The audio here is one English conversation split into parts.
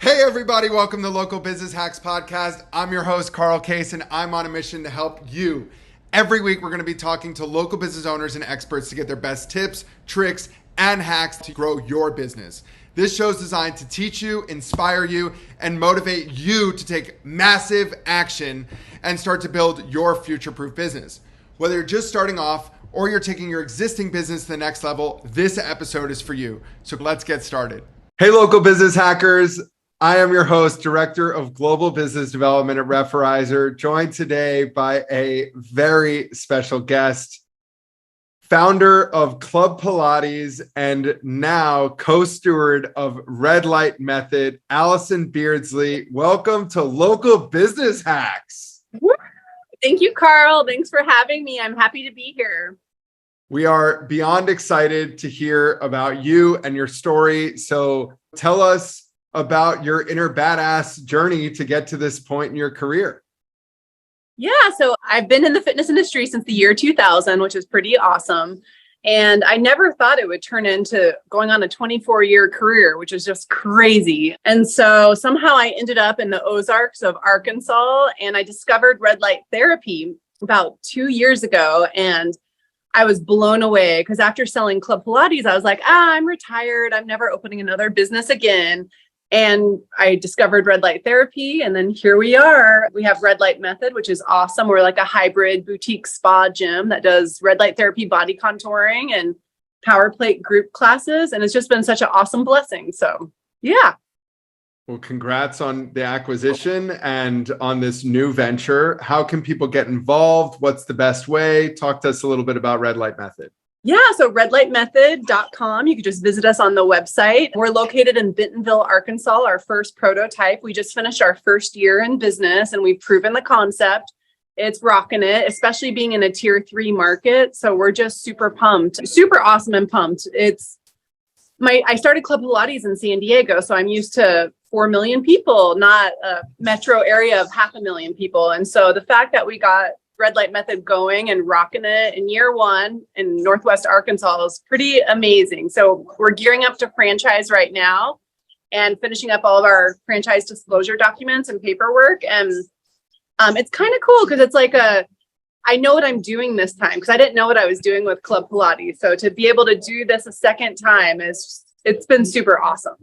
Hey everybody, welcome to Local Business Hacks Podcast. I'm your host, Carl Case, and I'm on a mission to help you. Every week, we're going to be talking to local business owners and experts to get their best tips, tricks, and hacks to grow your business. This show is designed to teach you, inspire you, and motivate you to take massive action and start to build your future-proof business. Whether you're just starting off or you're taking your existing business to the next level, this episode is for you. So let's get started. Hey, local business hackers. I am your host, Director of Global Business Development at Referrizer, joined today by a very special guest, founder of Club Pilates and now co-steward of Red Light Method, Allison Beardsley. Welcome to Local Business Hacks. Thank you, Carl. Thanks for having me. I'm happy to be here. We are beyond excited to hear about you and your story. So tell us about your inner badass journey to get to this point in your career. Yeah, so I've been in the fitness industry since the year 2000, which is pretty awesome. And I never thought it would turn into going on a 24-year career, which is just crazy. And so somehow I ended up in the Ozarks of Arkansas, and I discovered red light therapy about 2 years ago. And I was blown away because after selling Club Pilates, I was like, I'm retired. I'm never opening another business again. And I discovered red light therapy, and then here we are. We have Red Light Method, which is awesome. We're like a hybrid boutique spa gym that does red light therapy, body contouring, and power plate group classes. And it's just been such an awesome blessing. So, yeah. Well, congrats on the acquisition and on this new venture. How can people get involved? What's the best way? Talk to us a little bit about Red Light Method. Yeah, so redlightmethod.com. You can just visit us on the website. We're located in Bentonville, Arkansas, our first prototype. We just finished our first year in business and we've proven the concept. It's rocking it, especially being in a tier 3 market. So we're just super pumped, super awesome and pumped. I started Club Pilates in San Diego, so I'm used to 4 million people, not a metro area of 500,000 people. And so the fact that we got Red Light Method going and rocking it in year 1 in Northwest Arkansas is pretty amazing. So we're gearing up to franchise right now and finishing up all of our franchise disclosure documents and paperwork. And it's kind of cool because it's like I know what I'm doing this time because I didn't know what I was doing with Club Pilates. So to be able to do this a second time it's been super awesome.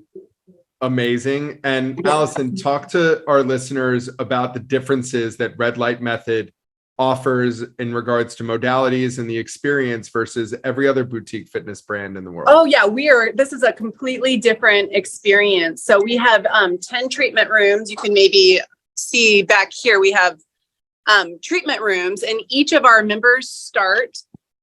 Amazing. And Allison, talk to our listeners about the differences that Red Light Method offers in regards to modalities and the experience versus every other boutique fitness brand in the world. Oh yeah, this is a completely different experience. So we have 10 treatment rooms. You can maybe see back here, we have treatment rooms, and each of our members start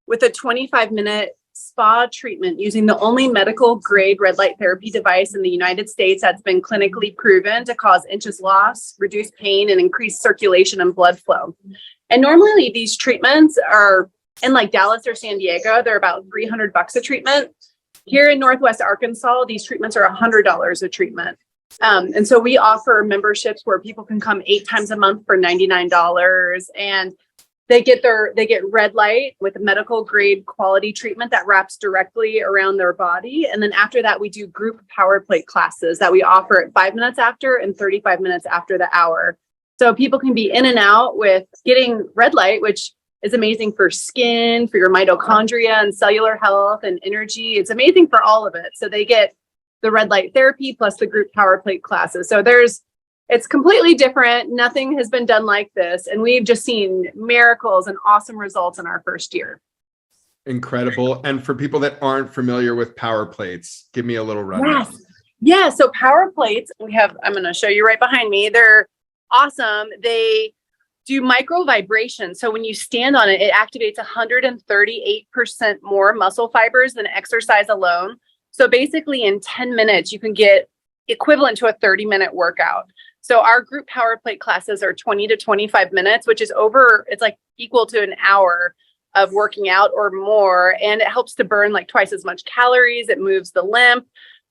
with a 25-minute spa treatment using the only medical grade red light therapy device in the United States that's been clinically proven to cause inches loss, reduce pain, and increase circulation and blood flow. And normally these treatments are in like Dallas or San Diego, they're about $300 a treatment. Here in Northwest Arkansas, these treatments are $100 a treatment. And so we offer memberships where people can come 8 times a month for $99, and they get red light with a medical grade quality treatment that wraps directly around their body. And then after that, we do group power plate classes that we offer at 5 minutes after and 35 minutes after the hour. So people can be in and out with getting red light, which is amazing for skin, for your mitochondria and cellular health and energy. It's amazing for all of it. So they get the red light therapy plus the group power plate classes. So it's completely different. Nothing has been done like this. And we've just seen miracles and awesome results in our first year. Incredible. And for people that aren't familiar with power plates, give me a little rundown. Yes. Yeah. So power plates, I'm going to show you right behind me. They're awesome. They do micro vibration. So when you stand on it, it activates 138% more muscle fibers than exercise alone. So basically in 10 minutes, you can get equivalent to a 30-minute workout. So our group power plate classes are 20 to 25 minutes, which is it's like equal to an hour of working out or more. And it helps to burn like twice as much calories. It moves the lymph.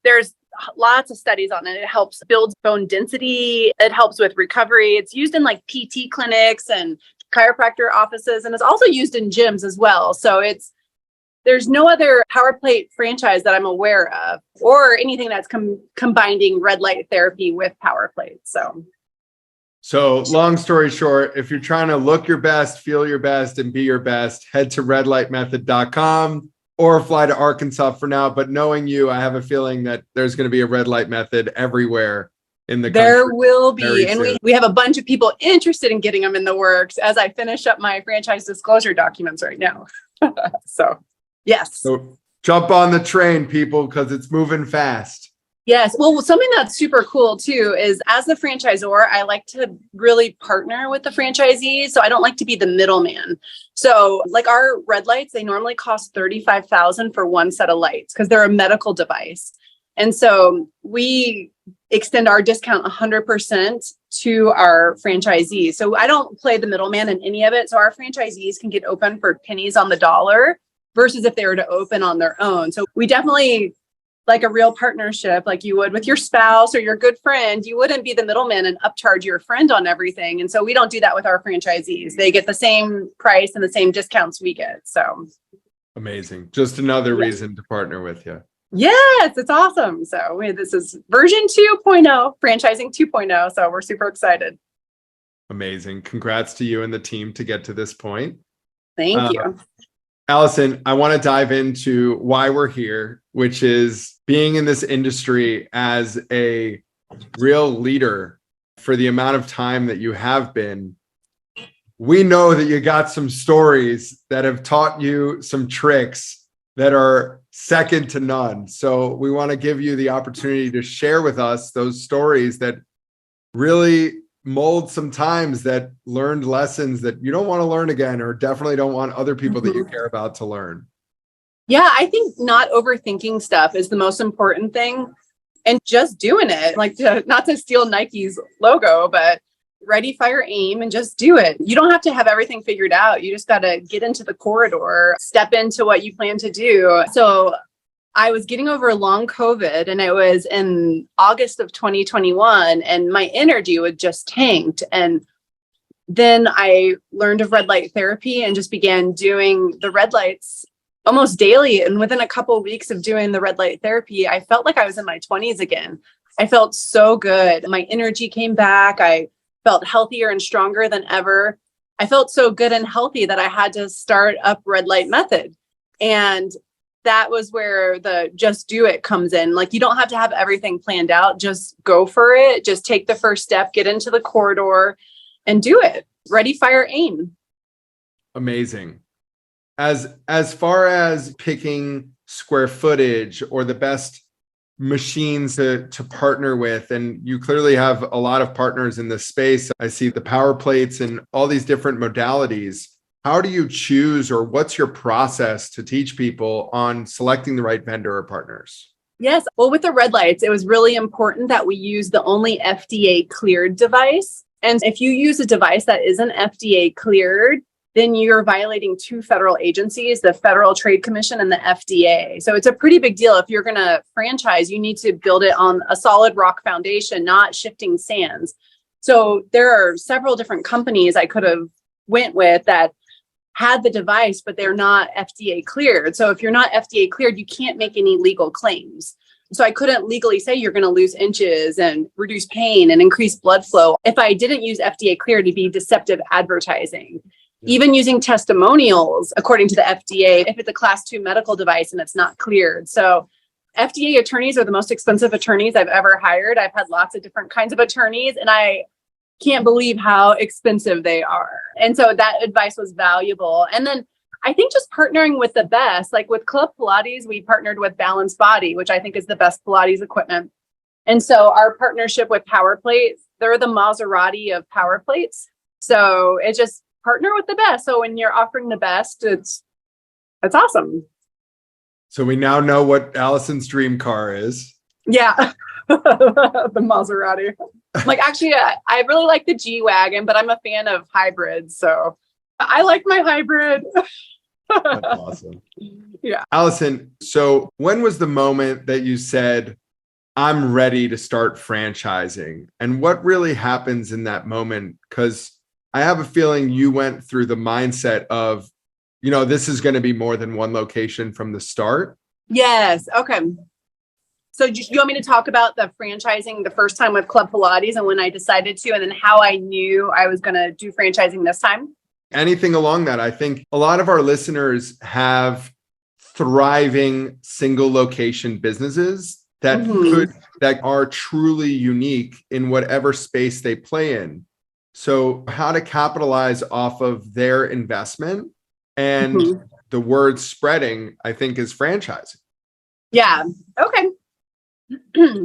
There's lots of studies on it. It helps build bone density. It helps with recovery. It's used in like PT clinics and chiropractor offices, and it's also used in gyms as well. So there's no other power plate franchise that I'm aware of, or anything that's combining red light therapy with power plates. So long story short, if you're trying to look your best, feel your best, and be your best, head to redlightmethod.com or fly to Arkansas for now. But knowing you, I have a feeling that there's going to be a red light method everywhere in the country. There will be. And we have a bunch of people interested in getting them in the works as I finish up my franchise disclosure documents right now. So, yes. So jump on the train, people, because it's moving fast. Yes. Well, something that's super cool too is as the franchisor, I like to really partner with the franchisees. So I don't like to be the middleman. So like our red lights, they normally cost $35,000 for one set of lights because they're a medical device. And so we extend our discount 100% to our franchisees. So I don't play the middleman in any of it. So our franchisees can get open for pennies on the dollar versus if they were to open on their own. So we definitely, like a real partnership, like you would with your spouse or your good friend, you wouldn't be the middleman and upcharge your friend on everything. And so we don't do that with our franchisees. They get the same price and the same discounts we get. So amazing. Just another reason to partner with you. Yes, it's awesome. So this is version 2.0, franchising 2.0. So we're super excited. Amazing. Congrats to you and the team to get to this point. Thank you. Allison, I want to dive into why we're here, which is being in this industry as a real leader for the amount of time that you have been. We know that you got some stories that have taught you some tricks that are second to none. So we want to give you the opportunity to share with us those stories that really mold some times, that learned lessons that you don't want to learn again, or definitely don't want other people that you care about to learn. Yeah, I think not overthinking stuff is the most important thing, and just doing it. Like, not to steal Nike's logo, but ready, fire, aim, and just do it. You don't have to have everything figured out. You just got to get into the corridor, step into what you plan to do. So I was getting over long COVID, and it was in August of 2021, and my energy would just tanked. And then I learned of red light therapy and just began doing the red lights almost daily. And within a couple of weeks of doing the red light therapy, I felt like I was in my 20s again. I felt so good. My energy came back. I felt healthier and stronger than ever. I felt so good and healthy that I had to start up red light method. And that was where the just do it comes in. Like, you don't have to have everything planned out. Just go for it. Just take the first step, get into the corridor and do it. Ready, fire, aim. Amazing. As far as picking square footage or the best machines to partner with, and you clearly have a lot of partners in this space. I see the power plates and all these different modalities. How do you choose, or what's your process to teach people on selecting the right vendor or partners? Yes. Well, with the red lights, it was really important that we use the only FDA cleared device. And if you use a device that isn't FDA cleared, then you're violating two federal agencies, the Federal Trade Commission and the FDA. So it's a pretty big deal. If you're going to franchise, you need to build it on a solid rock foundation, not shifting sands. So there are several different companies I could have went with that had the device, but they're not FDA cleared. So if you're not FDA cleared, you can't make any legal claims. So I couldn't legally say you're going to lose inches and reduce pain and increase blood flow. If I didn't use FDA cleared, it'd be deceptive advertising. Yeah. Even using testimonials, according to the FDA, if it's a class 2 medical device and it's not cleared. So FDA attorneys are the most expensive attorneys I've ever hired. I've had lots of different kinds of attorneys, and I can't believe how expensive they are. And so that advice was valuable. And then I think just partnering with the best, like with Club Pilates, we partnered with Balance Body, which I think is the best Pilates equipment. And so our partnership with Power Plates, they're the Maserati of Power Plates. So it just partner with the best. So when you're offering the best, it's awesome. So we now know what Allison's dream car is. Yeah. The Maserati. Like, actually, I really like the G-Wagon, but I'm a fan of hybrids. So I like my hybrid. That's awesome. Yeah. Allison, so when was the moment that you said, I'm ready to start franchising? And what really happens in that moment? Because I have a feeling you went through the mindset of, this is going to be more than one location from the start? Yes. Okay. So you want me to talk about the franchising the first time with Club Pilates and when I decided to, and then how I knew I was going to do franchising this time? Anything along that. I think a lot of our listeners have thriving single location businesses that that are truly unique in whatever space they play in. So how to capitalize off of their investment and the word spreading, I think, is franchising. Yeah. Okay.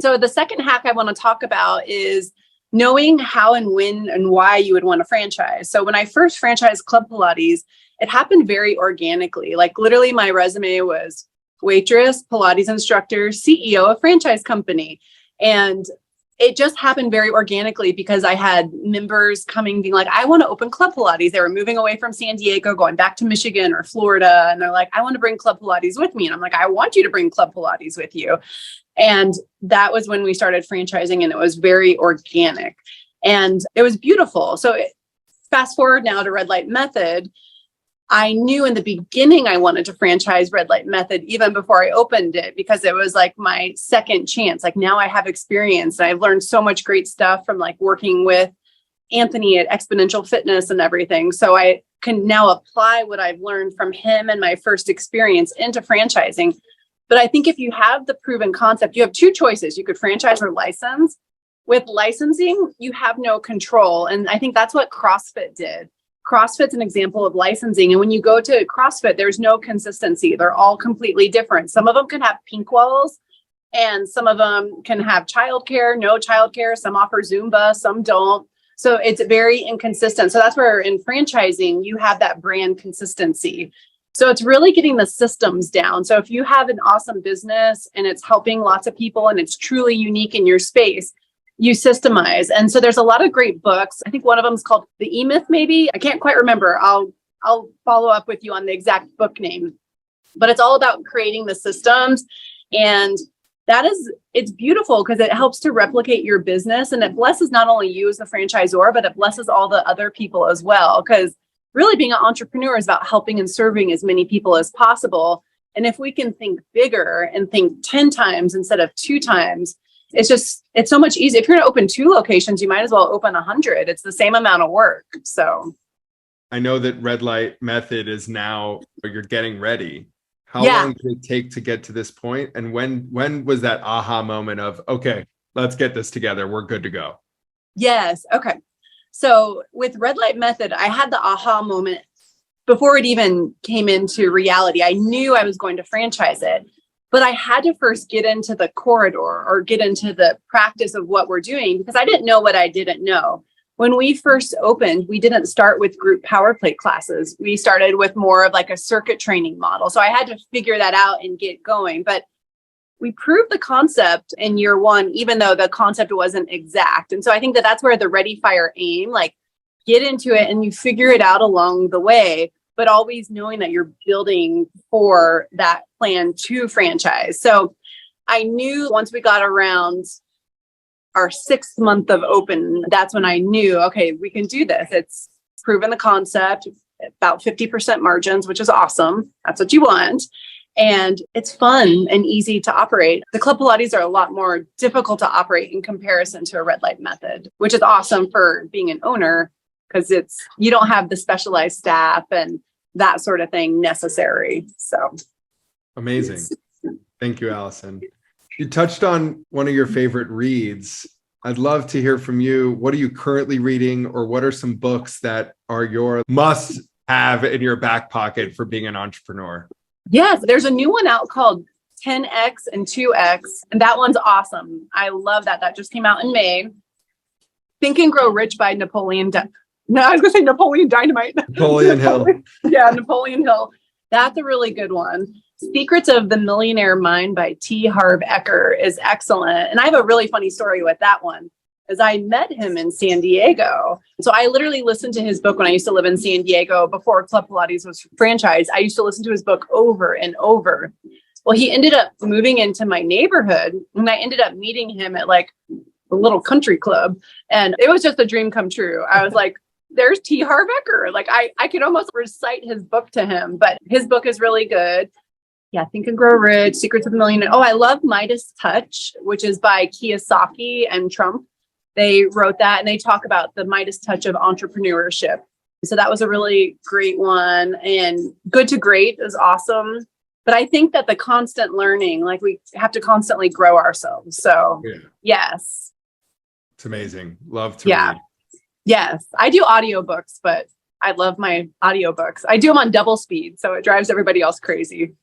So the second hack I want to talk about is knowing how and when and why you would want to franchise. So when I first franchised Club Pilates, it happened very organically. Like literally my resume was waitress, Pilates instructor, CEO of franchise company. And it just happened very organically because I had members coming being like, I want to open Club Pilates. They were moving away from San Diego, going back to Michigan or Florida. And they're like, I want to bring Club Pilates with me. And I'm like, I want you to bring Club Pilates with you. And that was when we started franchising, and it was very organic and it was beautiful. So fast forward now to Red Light Method. I knew in the beginning I wanted to franchise Red Light Method even before I opened it, because it was like my second chance. Like now I have experience and I've learned so much great stuff from like working with Anthony at Exponential Fitness and everything. So I can now apply what I've learned from him and my first experience into franchising. But I think if you have the proven concept, you have two choices. You could franchise or license. With licensing, you have no control. And I think that's what CrossFit did. CrossFit's an example of licensing. And when you go to CrossFit, there's no consistency. They're all completely different. Some of them can have pink walls and some of them can have childcare, no childcare. Some offer Zumba, some don't. So it's very inconsistent. So that's where in franchising, you have that brand consistency. So it's really getting the systems down. So if you have an awesome business and it's helping lots of people and it's truly unique in your space, you systemize. And so there's a lot of great books. I think one of them is called The E-Myth, maybe. I can't quite remember. I'll follow up with you on the exact book name. But it's all about creating the systems. And it's beautiful because it helps to replicate your business. And it blesses not only you as the franchisor, but it blesses all the other people as well. Because really being an entrepreneur is about helping and serving as many people as possible. And if we can think bigger and think 10 times instead of 2 times, it's so much easier. If you're going to open 2 locations, you might as well open 100. It's the same amount of work. So I know that Red Light Method is now, you're getting ready. How long did it take to get to this point? And when was that aha moment of, okay, let's get this together. We're good to go. Yes. Okay. So with Red Light Method, I had the aha moment before it even came into reality. I knew I was going to franchise it, but I had to first get into the corridor or get into the practice of what we're doing because I didn't know what I didn't know. When we first opened, we didn't start with group power play classes. We started with more of like a circuit training model. So I had to figure that out and get going. But we proved the concept in year 1, even though the concept wasn't exact. And so I think that that's where the ready, fire, aim, like get into it and you figure it out along the way, but always knowing that you're building for that plan to franchise. So I knew once we got around our 6th month of open, that's when I knew, okay, we can do this. It's proven the concept, about 50% margins, which is awesome. That's what you want. And it's fun and easy to operate. The Club Pilates are a lot more difficult to operate in comparison to a Red Light Method, which is awesome for being an owner because you don't have the specialized staff and that sort of thing necessary. So amazing. Thank you, Allison. You touched on one of your favorite reads. I'd love to hear from you. What are you currently reading, or what are some books that are your must have in your back pocket for being an entrepreneur? Yes, there's a new one out called 10X and 2X, and that one's awesome. I love that. That just came out in May. Think and Grow Rich by Napoleon Dynamite. Napoleon Hill. Yeah, Napoleon Hill. That's a really good one. Secrets of the Millionaire Mind by T. Harv Eker is excellent. And I have a really funny story with that one, as I met him in San Diego. So I literally listened to his book when I used to live in San Diego before Club Pilates was franchised. I used to listen to his book over and over. Well, he ended up moving into my neighborhood and I ended up meeting him at like a little country club. And it was just a dream come true. I was like, there's T. Harv Eker. Like I could almost recite his book to him, but his book is really good. Yeah, Think and Grow Rich, Secrets of the Millionaire. Oh, I love Midas Touch, which is by Kiyosaki and Trump. They wrote that and they talk about the Midas Touch of entrepreneurship. So that was a really great one. And Good to Great is awesome. But I think that the constant learning, like we have to constantly grow ourselves. So yes. It's amazing. Love to read. Yes. I do audiobooks, but I love my audiobooks. I do them on double speed. So it drives everybody else crazy.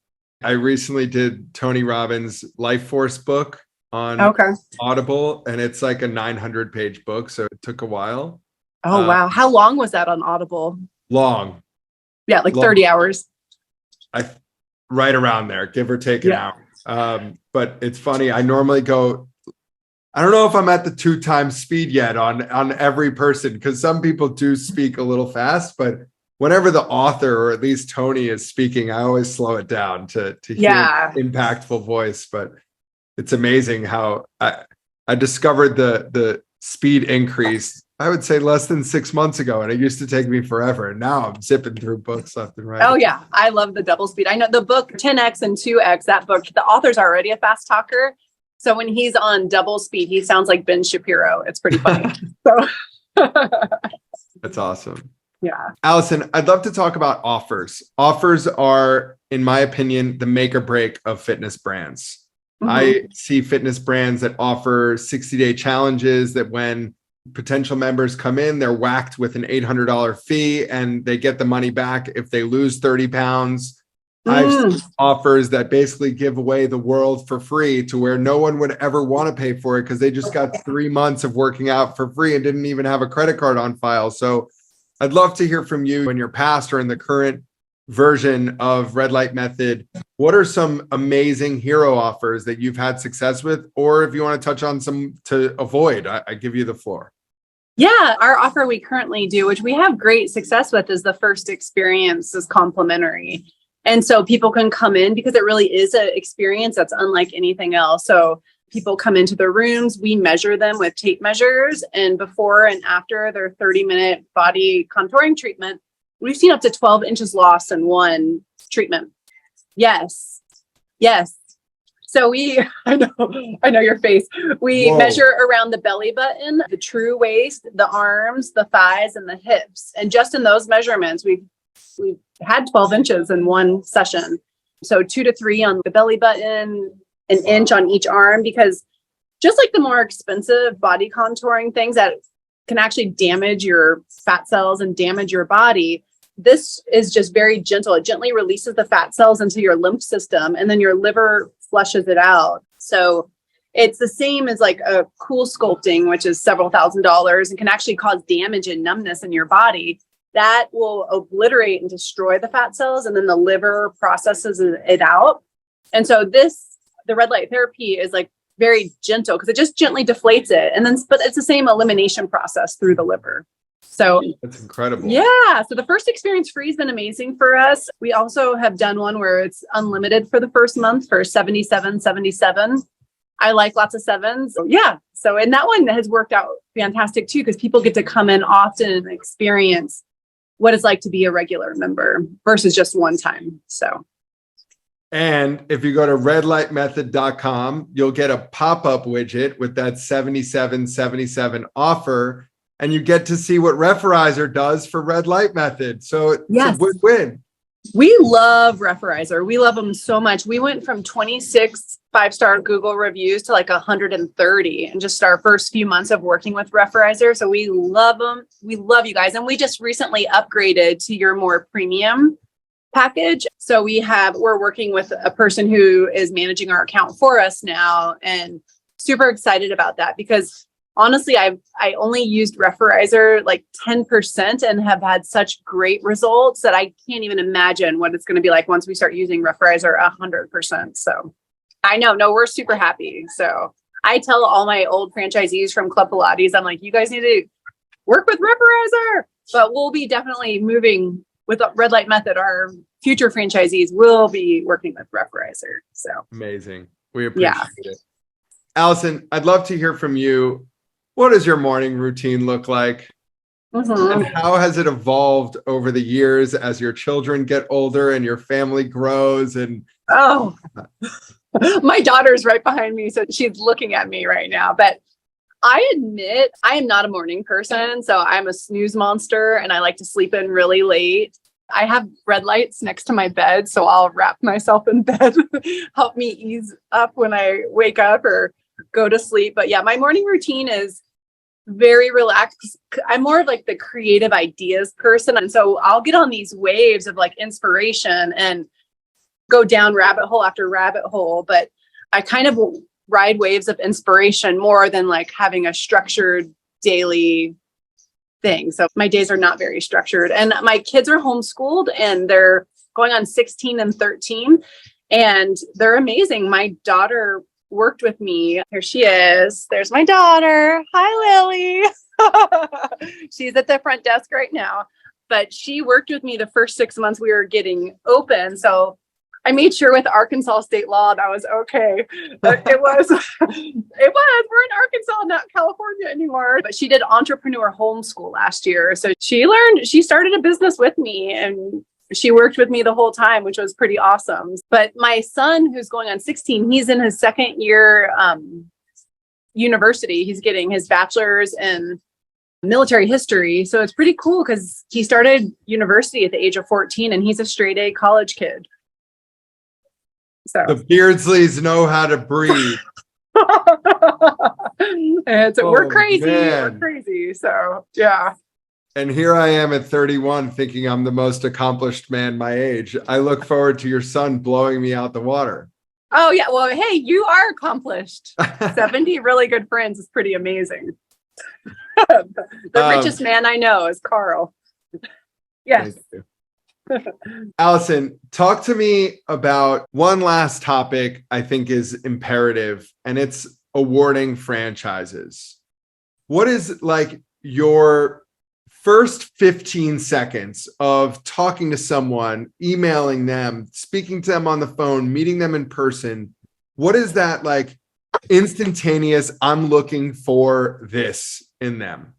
I recently did Tony Robbins' Life Force book on Audible, and it's like a 900-page book. So it took a while. Oh, wow. How long was that on Audible? Long. Yeah, like 30 hours. Right around there, give or take an hour. But it's funny. I normally go, I don't know if I'm at the 2 times speed yet on every person, because some people do speak a little fast, but whenever the author, or at least Tony, is speaking, I always slow it down to hear impactful voice. But it's amazing how I discovered the speed increase, I would say less than 6 months ago. And it used to take me forever. And now I'm zipping through books left and right. Oh yeah. I love the double speed. I know the book 10X and 2X, that book, the author's already a fast talker. So when he's on double speed, he sounds like Ben Shapiro. It's pretty funny. That's awesome. Yeah. Allison, I'd love to talk about offers. Offers are, in my opinion, the make or break of fitness brands. Mm-hmm. I see fitness brands that offer 60-day challenges that when potential members come in, they're whacked with an $800 fee and they get the money back if they lose 30 pounds. I've seen offers that basically give away the world for free, to where no one would ever want to pay for it because they just got 3 months of working out for free and didn't even have a credit card on file. So I'd love to hear from you in your past or in the current version of Red Light Method. What are some amazing hero offers that you've had success with? Or if you want to touch on some to avoid, I give you the floor. Yeah, our offer we currently do, which we have great success with, is the first experience is complimentary. And so people can come in because it really is an experience that's unlike anything else. So people come into the rooms, we measure them with tape measures, and before and after their 30-minute body contouring treatment, we've seen up to 12 inches loss in one treatment. Yes. So I know your face. We measure around the belly button, the true waist, the arms, the thighs, and the hips. And just in those measurements, we've had 12 inches in one session. So 2 to 3 on the belly button, an inch on each arm, because just like the more expensive body contouring things that can actually damage your fat cells and damage your body, this is just very gentle. It gently releases the fat cells into your lymph system, and then your liver flushes it out. So it's the same as like a cool sculpting, which is several $1,000s and can actually cause damage and numbness in your body. That will obliterate and destroy the fat cells, and then the liver processes it out. And so the red light therapy is like very gentle because it just gently deflates it. And then, but it's the same elimination process through the liver. So that's incredible. Yeah. So the first experience free has been amazing for us. We also have done one where it's unlimited for the first month for $77.77. I like lots of sevens. Yeah. So, and that one has worked out fantastic too, because people get to come in often and experience what it's like to be a regular member versus just one time. So. And if you go to redlightmethod.com, you'll get a pop-up widget with that $77.77 offer, and you get to see what Referrizer does for Red Light Method. So it's a win-win. We love Referrizer. We love them so much. We went from 26 5-star Google reviews to like 130 in just our first few months of working with Referrizer. So we love them. We love you guys. And we just recently upgraded to your more premium package. So we're working with a person who is managing our account for us now, and super excited about that because honestly, I only used Referrizer like 10% and have had such great results that I can't even imagine what it's going to be like once we start using Referrizer 100%. So I know, we're super happy. So I tell all my old franchisees from Club Pilates, I'm like, you guys need to work with Referrizer, but we'll be definitely moving with Red Light Method. Our future franchisees will be working with Referrizer. So amazing. We appreciate it. Allison, I'd love to hear from you. What does your morning routine look like? And how has it evolved over the years as your children get older and your family grows? And oh, my daughter's right behind me, so she's looking at me right now. But I admit I am not a morning person, so I'm a snooze monster and I like to sleep in really late. I have red lights next to my bed, so I'll wrap myself in bed, help me ease up when I wake up or go to sleep. But yeah, my morning routine is very relaxed. I'm more of like the creative ideas person. And so I'll get on these waves of like inspiration and go down rabbit hole after rabbit hole. But I kind of ride waves of inspiration more than like having a structured daily thing. So my days are not very structured. And my kids are homeschooled and they're going on 16 and 13. And they're amazing. My daughter worked with me. Here she is. There's my daughter. Hi, Lily. She's at the front desk right now. But she worked with me the first 6 months we were getting open. So I made sure with Arkansas state law that was okay. It was. We're in Arkansas, not California anymore. But she did entrepreneur homeschool last year. So she started a business with me and she worked with me the whole time, which was pretty awesome. But my son, who's going on 16, he's in his second year university. He's getting his bachelor's in military history. So it's pretty cool because he started university at the age of 14 and he's a straight A college kid. So the Beardsleys know how to breathe. We're crazy. Man. We're crazy. So yeah. And here I am at 31 thinking I'm the most accomplished man my age. I look forward to your son blowing me out the water. Oh yeah. Well, hey, you are accomplished. 70 really good friends is pretty amazing. The richest man I know is Carl. Yes. Allison, talk to me about one last topic I think is imperative, and it's awarding franchises. What is like your first 15 seconds of talking to someone, emailing them, speaking to them on the phone, meeting them in person? What is that like instantaneous, I'm looking for this in them?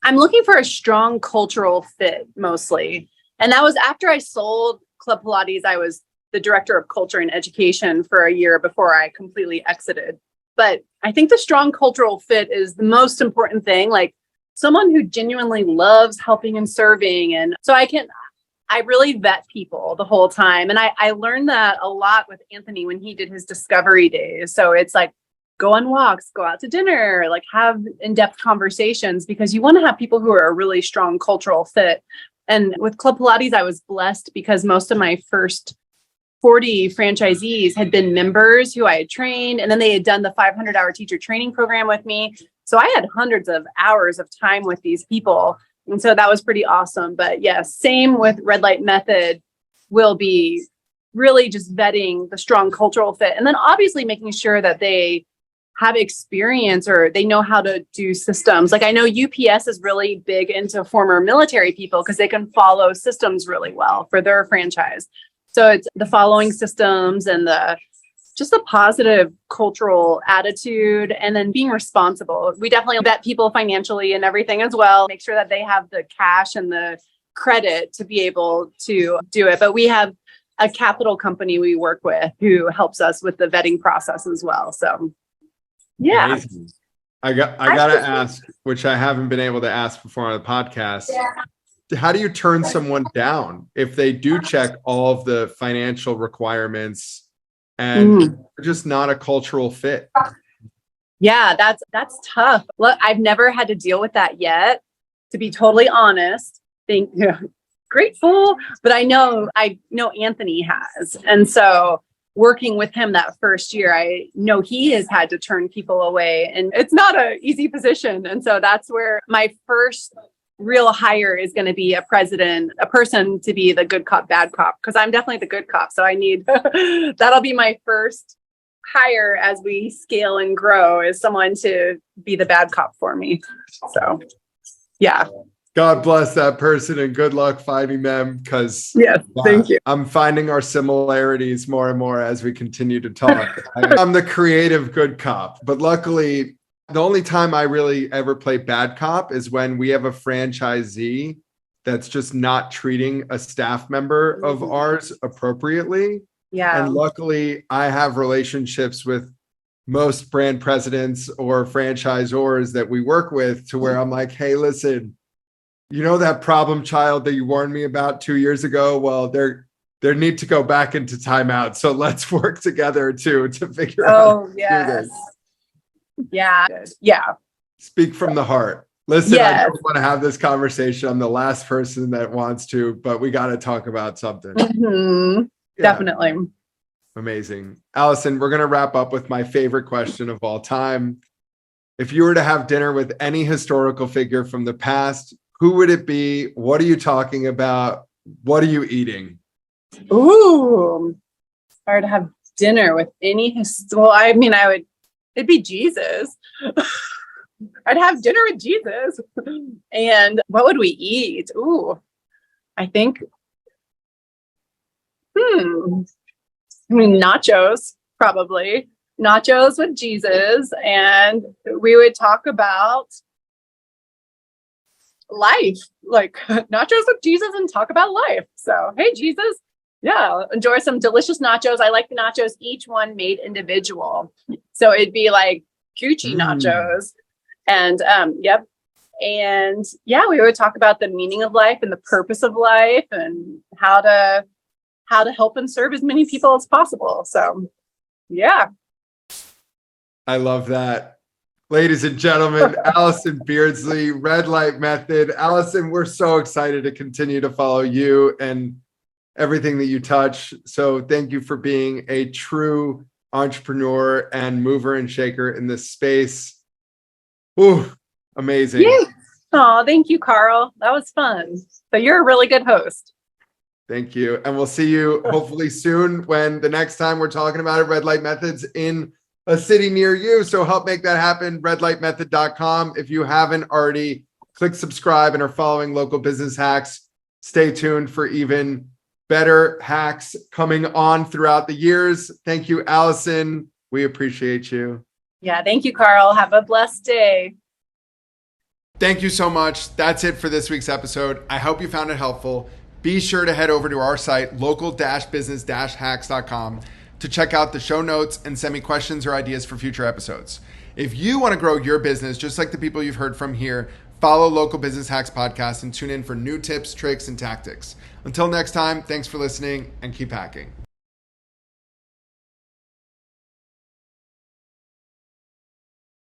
I'm looking for a strong cultural fit mostly. And that was after I sold Club Pilates. I was the director of culture and education for a year before I completely exited. But I think the strong cultural fit is the most important thing. Like someone who genuinely loves helping and serving. And so I really vet people the whole time. And I learned that a lot with Anthony when he did his discovery days. So it's like, go on walks, go out to dinner, like have in-depth conversations because you want to have people who are a really strong cultural fit. And with Club Pilates, I was blessed because most of my first 40 franchisees had been members who I had trained, and then they had done the 500-hour teacher training program with me. So I had hundreds of hours of time with these people. And so that was pretty awesome. But yes, same with Red Light Method will be really just vetting the strong cultural fit. And then obviously making sure that they have experience or they know how to do systems. Like I know UPS is really big into former military people because they can follow systems really well for their franchise. So it's the following systems and just the positive cultural attitude and then being responsible. We definitely vet people financially and everything as well. Make sure that they have the cash and the credit to be able to do it. But we have a capital company we work with who helps us with the vetting process as well. So yeah. Amazing. I gotta ask, which I haven't been able to ask before on the podcast. Yeah. How do you turn someone down if they do check all of the financial requirements and they're just not a cultural fit? Yeah, that's tough. Look, I've never had to deal with that yet, to be totally honest. Grateful, but I know Anthony has. And so working with him that first year, I know he has had to turn people away and it's not an easy position. And so that's where my first real hire is going to be a person to be the good cop, bad cop, because I'm definitely the good cop. So I need, that'll be my first hire as we scale and grow, is someone to be the bad cop for me. So yeah. God bless that person and good luck finding them, because yes, thank you. I'm finding our similarities more and more as we continue to talk. I'm the creative good cop, but luckily The only time I really ever play bad cop is when we have a franchisee that's just not treating a staff member of ours appropriately. Yeah. And luckily, I have relationships with most brand presidents or franchisors that we work with to where I'm like, hey, listen, you know that problem child that you warned me about 2 years ago? Well, they need to go back into timeout. So let's work together to figure out. Oh, yes. Yeah. Yeah. Speak from the heart. Listen, Yes. I don't want to have this conversation. I'm the last person that wants to, but we got to talk about something. Mm-hmm. Yeah. Definitely. Amazing. Allison, we're going to wrap up with my favorite question of all time. If you were to have dinner with any historical figure from the past, who would it be? What are you talking about? What are you eating? Ooh. If I were to have dinner with any it'd be Jesus. I'd have dinner with Jesus. And what would we eat? Ooh, I think, nachos, probably. Nachos with Jesus. And we would talk about life, like nachos with Jesus and talk about life. So, hey, Jesus. Yeah, enjoy some delicious nachos. I like the nachos, each one made individual. So it'd be like Gucci nachos. And yep. And yeah, we would talk about the meaning of life and the purpose of life and how to help and serve as many people as possible. So yeah. I love that. Ladies and gentlemen, Allison Beardsley, Red Light Method. Allison, we're so excited to continue to follow you and everything that you touch. So thank you for being a true entrepreneur and mover and shaker in this space. Ooh, amazing. Oh, thank you, Carl. That was fun. But you're a really good host. Thank you. And we'll see you hopefully soon when the next time we're talking about it, Red Light Methods in a city near you. So help make that happen. redlightmethod.com. If you haven't already, click subscribe and are following Local Business Hacks. Stay tuned for even better hacks coming on throughout the years. Thank you, Allison. We appreciate you. Yeah, thank you, Carl. Have a blessed day. Thank you so much. That's it for this week's episode. I hope you found it helpful. Be sure to head over to our site, local-business-hacks.com, to check out the show notes and send me questions or ideas for future episodes. If you want to grow your business, just like the people you've heard from here, follow Local Business Hacks Podcast and tune in for new tips, tricks, and tactics. Until next time, thanks for listening and keep hacking.